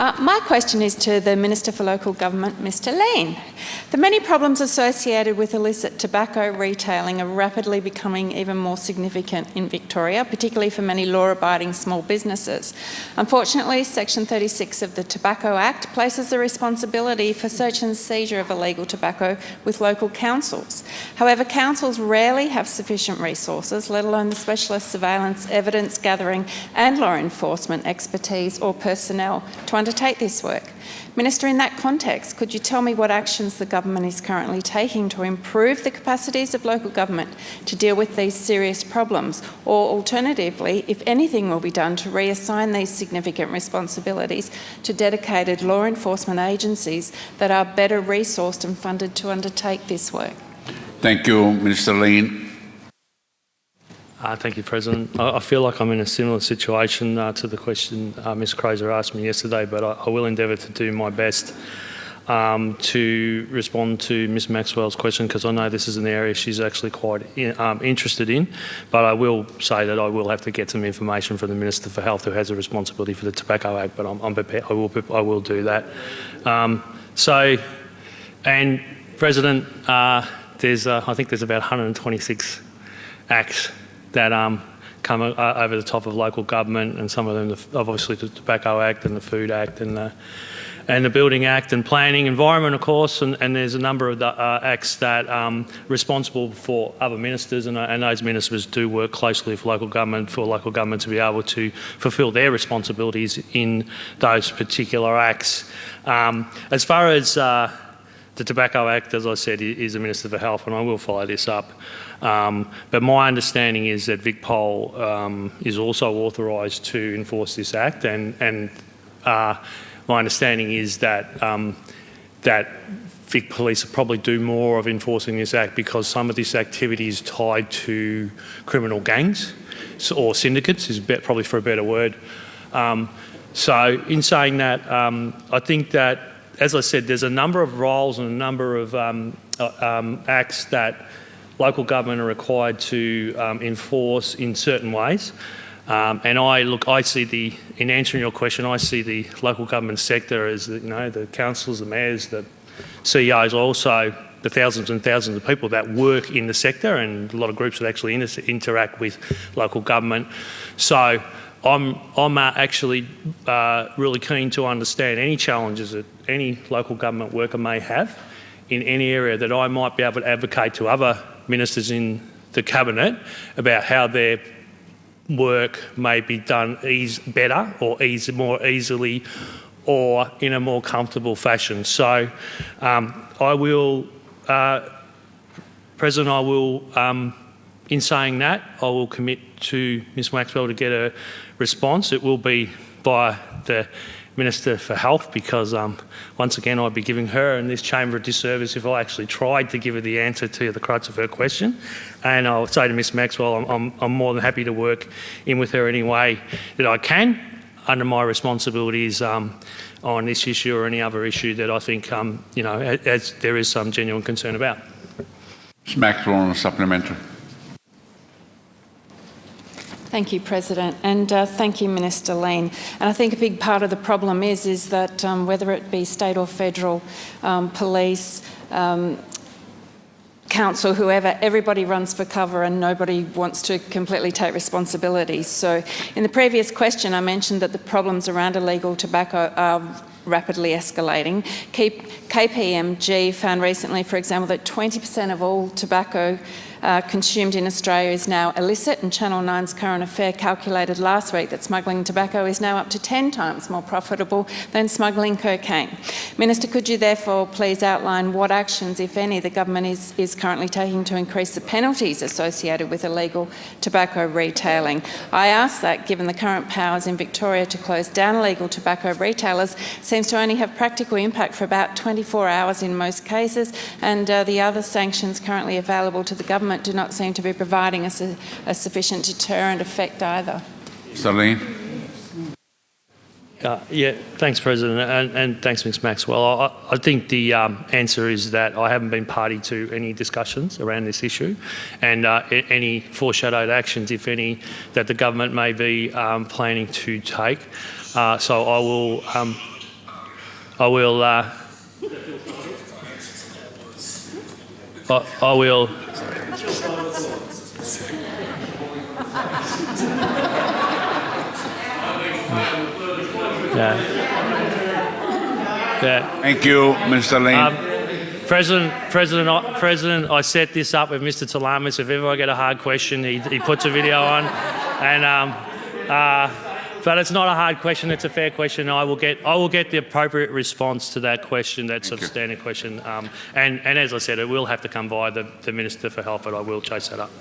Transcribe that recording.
My question is to the Minister for Local Government, Mr Lean. The many problems associated with illicit tobacco retailing are rapidly becoming even more significant in Victoria, particularly for many law-abiding small businesses. Unfortunately, Section 36 of the Tobacco Act places the responsibility for search and seizure of illegal tobacco with local councils. However, councils rarely have sufficient resources, let alone the specialist surveillance, evidence gathering and law enforcement expertise or personnel to undertake this work. Minister, in that context, could you tell me what actions the government is currently taking to improve the capacities of local government to deal with these serious problems, or alternatively, if anything will be done to reassign these significant responsibilities to dedicated law enforcement agencies that are better resourced and funded to undertake this work? Thank you, Minister Lean. Thank you, President. I feel like I'm in a similar situation to the question Ms Fraser asked me yesterday, but I will endeavour to do my best to respond to Ms Maxwell's question, because I know this is an area she's actually quite interested in. But I will say that I will have to get some information from the Minister for Health, who has a responsibility for the Tobacco Act, but I'm prepared. I will do that. And President, I think there's about 126 acts that come over the top of local government, and some of them, obviously, the Tobacco Act and the Food Act and the Building Act and Planning, Environment, of course, and there's a number of the acts that are responsible for other ministers, and those ministers do work closely with local government for local government to be able to fulfil their responsibilities in those particular acts. As far as the Tobacco Act, as I said, is the Minister for Health, and I will follow this up. But my understanding is that VicPol is also authorised to enforce this Act, and my understanding is that Vic Police probably do more of enforcing this Act because some of this activity is tied to criminal gangs or syndicates, is probably for a better word. So in saying that, I think that, as I said, there's a number of roles and a number of acts that local government are required to enforce in certain ways. And I see in answering your question, I see the local government sector as the councils, the mayors, the CEOs, also the thousands and thousands of people that work in the sector, and a lot of groups that actually interact with local government. So I'm actually really keen to understand any challenges that any local government worker may have in any area that I might be able to advocate to other ministers in the Cabinet about how their work may be done better or more easily or in a more comfortable fashion. So I will, President, in saying that, I will commit to Ms Maxwell to get a response. It will be by the Minister for Health, because once again I'd be giving her and this chamber a disservice if I actually tried to give her the answer to the crux of her question. And I'll say to Ms Maxwell, I'm more than happy to work in with her any way that I can under my responsibilities on this issue or any other issue that I think as there is some genuine concern about. Ms Maxwell on a supplementary. Thank you, President, and thank you, Minister Lean. And I think a big part of the problem is that whether it be state or federal, police, council, whoever, everybody runs for cover and nobody wants to completely take responsibility. So in the previous question, I mentioned that the problems around illegal tobacco are rapidly escalating. KPMG found recently, for example, that 20% of all tobacco consumed in Australia is now illicit, and Channel 9's Current Affair calculated last week that smuggling tobacco is now up to 10 times more profitable than smuggling cocaine. Minister, could you therefore please outline what actions, if any, the government is currently taking to increase the penalties associated with illegal tobacco retailing? I ask that given the current powers in Victoria to close down illegal tobacco retailers seems to only have practical impact for about 24 hours in most cases, and the other sanctions currently available to the government do not seem to be providing us a sufficient deterrent effect either. Mr Lean. Yeah, thanks, President, and thanks, Ms Maxwell. I think the answer is that I haven't been party to any discussions around this issue, and any foreshadowed actions, if any, that the government may be planning to take. So I will I will. I will. Yeah. Yeah. Thank you, Mr. Lane. President, I set this up with Mr. Talamis. If ever I get a hard question, he puts a video on, and but it's not a hard question. It's a fair question. I will get the appropriate response to that question. That's a standard question. And as I said, it will have to come via the Minister for Health, but I will chase that up.